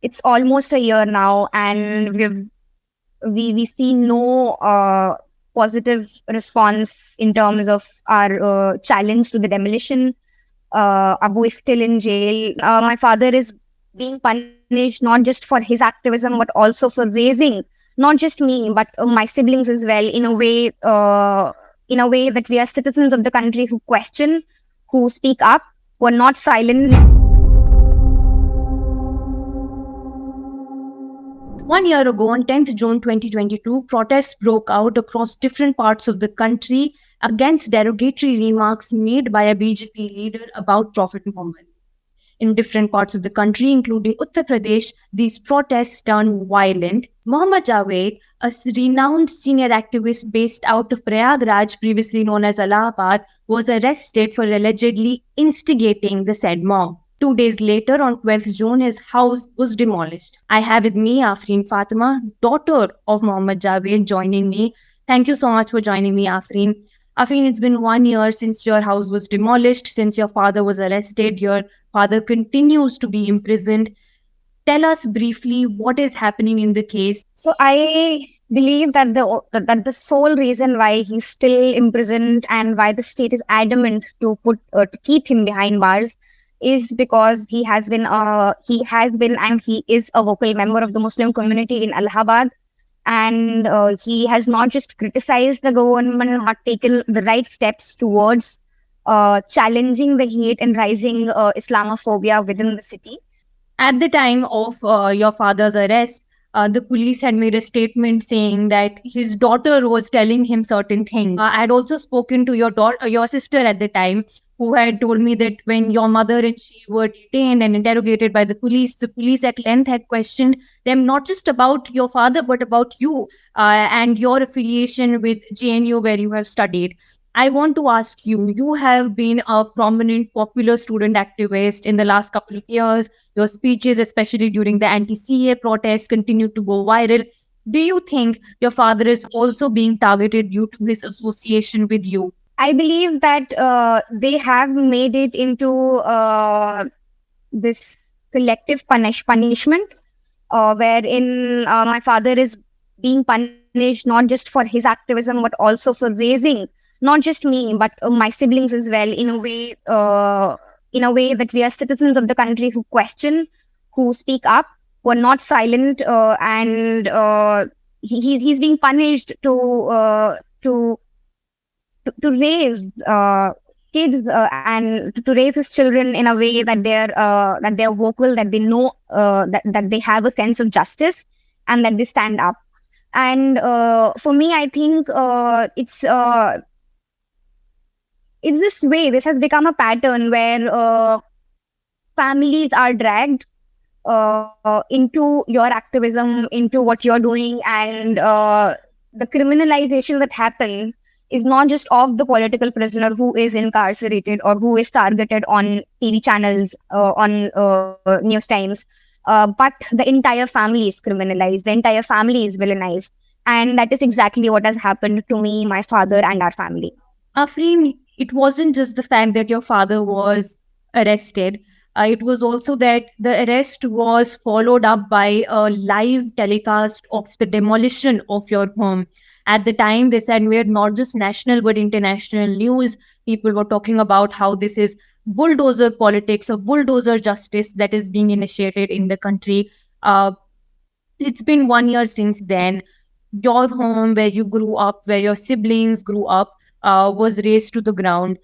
it's almost a year now, and we see no positive response in terms of our challenge to the demolition. Abu is still in jail. My father is being punished not just for his activism, but also for raising not just me, but my siblings as well, in a way that we are citizens of the country who question, who speak up, who are not silent. 1 year ago, on 10th June 2022, protests broke out across different parts of the country against derogatory remarks made by a BJP leader about Prophet Muhammad. In different parts of the country, including Uttar Pradesh, these protests turned violent. Mohammad Javed, a renowned senior activist based out of Prayagraj, previously known as Allahabad, was arrested for allegedly instigating the said mob. 2 days later, on 12th June, his house was demolished. I have with me Afreen Fatima, daughter of Mohammad Javed, joining me. Thank you so much for joining me, Afreen. Afreen, it's been 1 year since your house was demolished, since your father was arrested. Your father continues to be imprisoned. Tell us briefly what is happening in the case. So I believe that the sole reason why he's still imprisoned and why the state is adamant to keep him behind bars is because he has been and he is a vocal member of the Muslim community in Allahabad, and he has not just criticized the government, but taken the right steps towards challenging the hate and rising Islamophobia within the city. At the time of your father's arrest, the police had made a statement saying that his daughter was telling him certain things. I had also spoken to your sister at the time, who had told me that when your mother and she were detained and interrogated by the police at length had questioned them not just about your father but about you and your affiliation with JNU where you have studied. I want to ask you, you have been a prominent popular student activist in the last couple of years. Your speeches, especially during the anti-CA protests, continue to go viral. Do you think your father is also being targeted due to his association with you? I believe that they have made it into this collective punishment, wherein my father is being punished not just for his activism, but also for raising not just me, but my siblings as well, in a way that we are citizens of the country who question, who speak up, who are not silent, and he's being punished to raise kids and to raise his children in a way that they're vocal, that they know that they have a sense of justice, and that they stand up. And for me, I think it's this way. This has become a pattern where families are dragged into your activism, into what you're doing, and the criminalization that happens is not just of the political prisoner who is incarcerated or who is targeted on TV channels, on news times, but the entire family is criminalized, the entire family is villainized. And that is exactly what has happened to me, my father, and our family. Afreen, it wasn't just the fact that your father was arrested. It was also that the arrest was followed up by a live telecast of the demolition of your home. At the time, they said we had not just national but international news. People were talking about how this is bulldozer politics or bulldozer justice that is being initiated in the country. It's been 1 year since then. Your home, where you grew up, where your siblings grew up, was razed to the ground.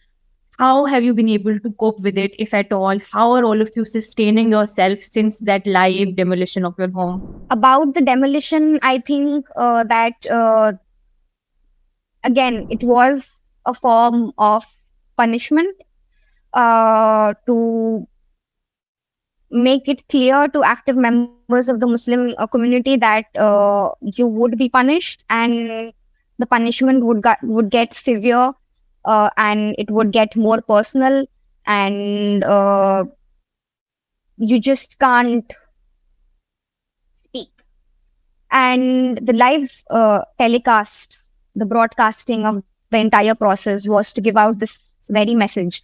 How have you been able to cope with it, if at all? How are all of you sustaining yourself since that live demolition of your home? About the demolition, I think that again, it was a form of punishment to make it clear to active members of the Muslim community that you would be punished, and the punishment would get severe, and it would get more personal, and you just can't speak. And the live telecast, the broadcasting of the entire process was to give out this very message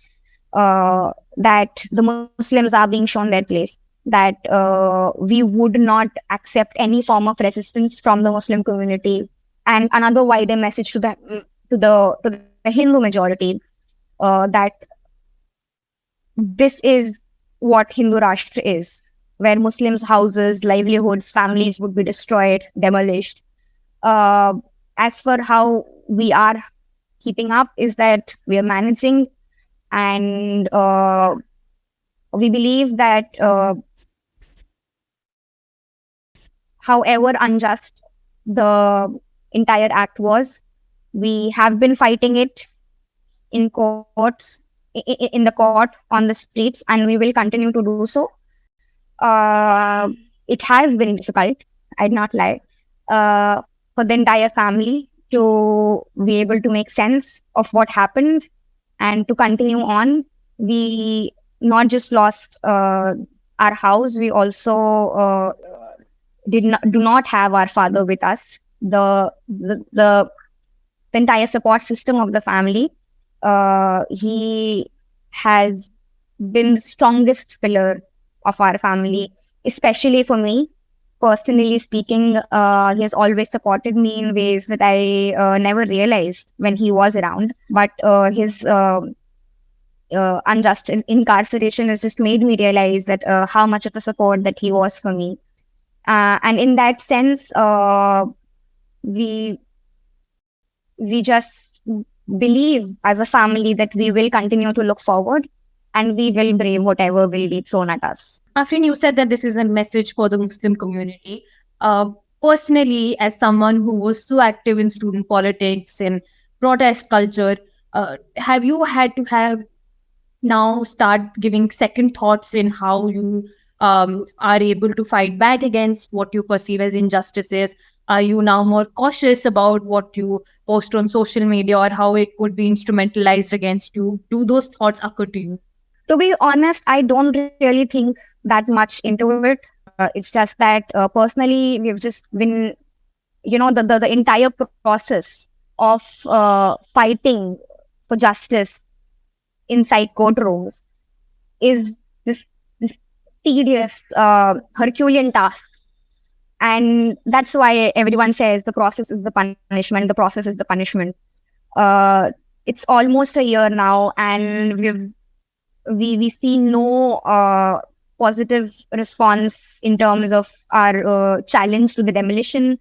that the Muslims are being shown their place. that we would not accept any form of resistance from the Muslim community, and another wider message to the Hindu majority, that this is what Hindu Rashtra is, where Muslims' houses, livelihoods, families would be destroyed, demolished. Uh, as for how we are keeping up, is that we are managing, and we believe that however unjust the entire act was, we have been fighting it in courts, in the court, on the streets, and we will continue to do so. It has been difficult, I'd not lie, for the entire family to be able to make sense of what happened and to continue on. We not just lost our house, we also do not have our father with us. The entire support system of the family. He has been the strongest pillar of our family, especially for me. Personally speaking, he has always supported me in ways that I never realized when he was around. But his unjust incarceration has just made me realize that how much of a support that he was for me. And in that sense, we just believe as a family that we will continue to look forward and we will brave whatever will be thrown at us. Afrin, you said that this is a message for the Muslim community. Personally, as someone who was so active in student politics and protest culture, have you had to have now start giving second thoughts in how you are able to fight back against what you perceive as injustices? Are you now more cautious about what you post on social media or how it could be instrumentalized against you? Do those thoughts occur to you? To be honest, I don't really think that much into it. It's just that personally, we've just been, the entire process of fighting for justice inside courtrooms is this tedious, Herculean task. And that's why everyone says the process is the punishment, the process is the punishment. It's almost a year now, and we see no positive response in terms of our challenge to the demolition.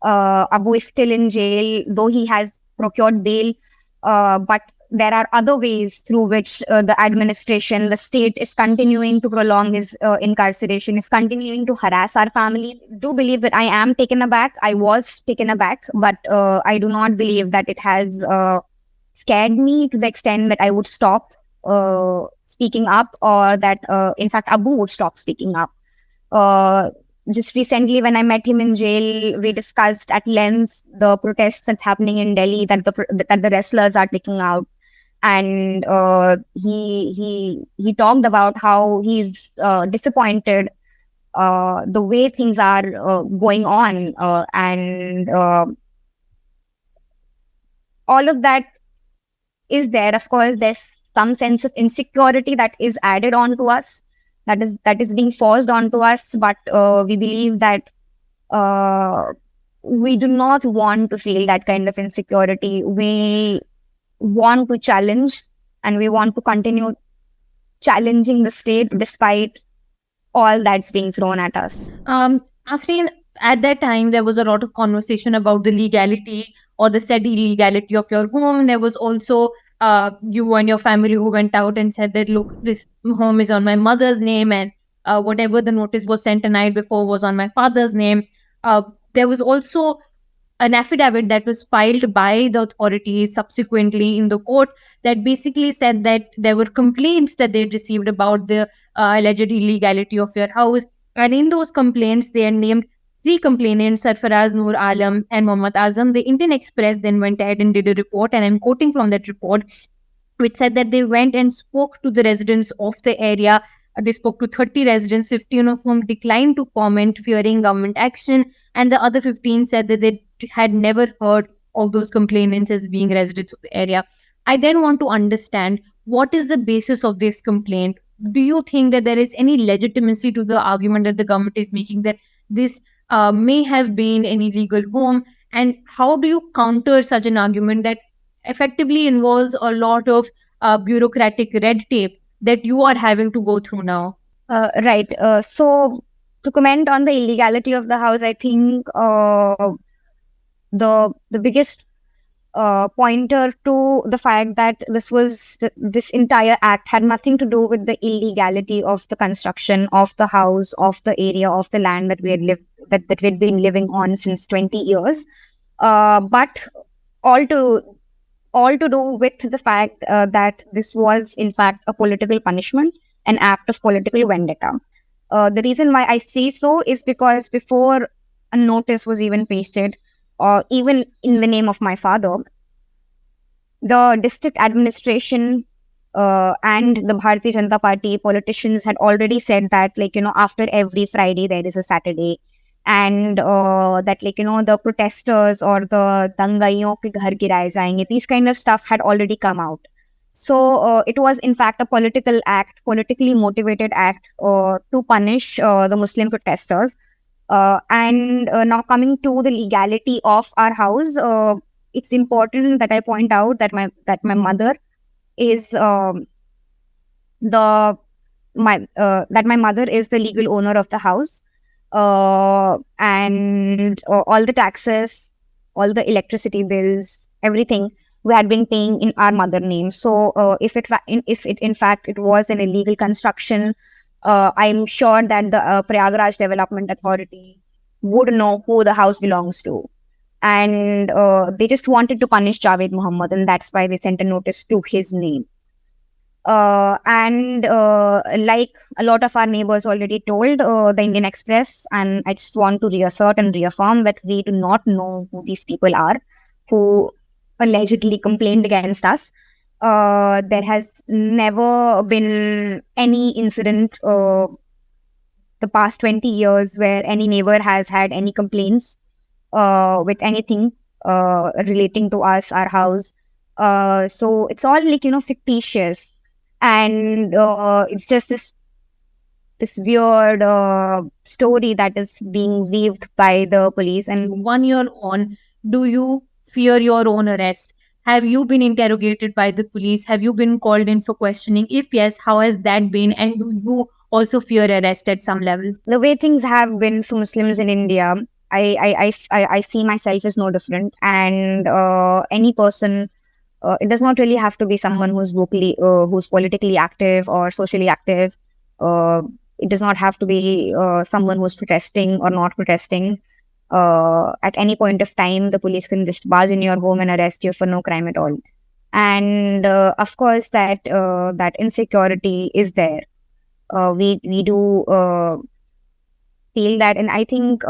Abu is still in jail, though he has procured bail, but there are other ways through which the administration, the state is continuing to prolong his incarceration, is continuing to harass our family. I do believe that I am taken aback. I was taken aback, but I do not believe that it has scared me to the extent that I would stop speaking up, or that in fact Abu would stop speaking up. Just recently, when I met him in jail, we discussed at length the protests that's happening in Delhi, that the wrestlers are taking out, and he talked about how he's disappointed the way things are going on, and all of that is there. Of course, there's some sense of insecurity that is added on to us, that is being forced onto us, but we believe that we do not want to feel that kind of insecurity. We want to challenge, and we want to continue challenging the state despite all that's being thrown at us. Afrin, at that time, there was a lot of conversation about the legality or the said illegality of your home. There was also you and your family who went out and said that, look, this home is on my mother's name, and whatever the notice was sent a night before was on my father's name. There was also an affidavit that was filed by the authorities subsequently in the court that basically said that there were complaints that they received about the alleged illegality of your house. And in those complaints, they had named 3 complainants, Sarfaraz, Noor Alam, and Mohammad Azam. The Indian Express then went ahead and did a report, and I'm quoting from that report, which said that they went and spoke to the residents of the area. They spoke to 30 residents, 15 of whom declined to comment, fearing government action, and the other 15 said that they had never heard of those complainants as being residents of the area. I then want to understand, what is the basis of this complaint? do you think that there is any legitimacy to the argument that the government is making that this may have been an illegal home? And how do you counter such an argument that effectively involves a lot of bureaucratic red tape that you are having to go through now? Right. So to comment on the illegality of the house, I think the biggest pointer to the fact that this entire act had nothing to do with the illegality of the construction of the house, of the area, of the land that we had lived that we'd been living on since 20 years, but all to all to do with the fact that this was in fact a political punishment, an act of political vendetta. The reason why I say so is because before a notice was even pasted, or even in the name of my father, the district administration and the Bharatiya Janata Party politicians had already said that, like, after every Friday there is a Saturday, and that, like, the protesters or the dangaiyon ke ghar giraye jayenge, these kind of stuff had already come out. So it was in fact a political act, politically motivated act to punish the Muslim protesters. And now coming to the legality of our house, it's important that I point out that my mother is the my that my mother is the legal owner of the house, and all the taxes, all the electricity bills, everything we had been paying in our mother name. So if it in fact it was an illegal construction, I'm sure that the Prayagraj Development Authority would know who the house belongs to. And they just wanted to punish Javed Muhammad, and that's why they sent a notice to his name. And like a lot of our neighbors already told the Indian Express, and I just want to reassert and reaffirm that we do not know who these people are who allegedly complained against us. There has never been any incident the past 20 years where any neighbor has had any complaints with anything relating to us, our house. So it's all, like, fictitious, and it's just this weird story that is being weaved by the police. And 1 year on, do you fear your own arrest? Have you been interrogated by the police? Have you been called in for questioning? If yes, how has that been? And do you also fear arrest at some level? the way things have been for Muslims in India, I see myself as no different. And any person, it does not really have to be someone who's politically active or socially active. It does not have to be someone who's protesting or not protesting. At any point of time, the police can just barge in your home and arrest you for no crime at all. And of course, that insecurity is there. We do feel that, and I think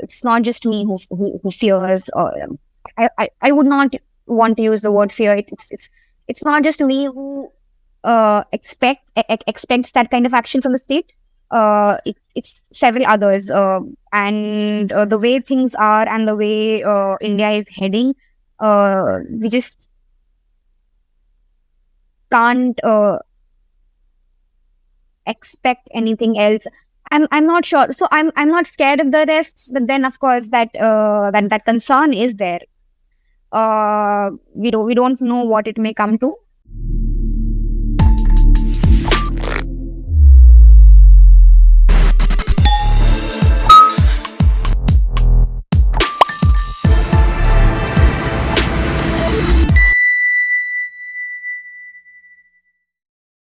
it's not just me who fears. I would not want to use the word fear. It's not just me who expects that kind of action from the state. It's several others, and the way things are and the way India is heading, we just can't expect anything else. I'm not sure. So I'm not scared of the arrests, but then of course that concern is there. We don't know what it may come to.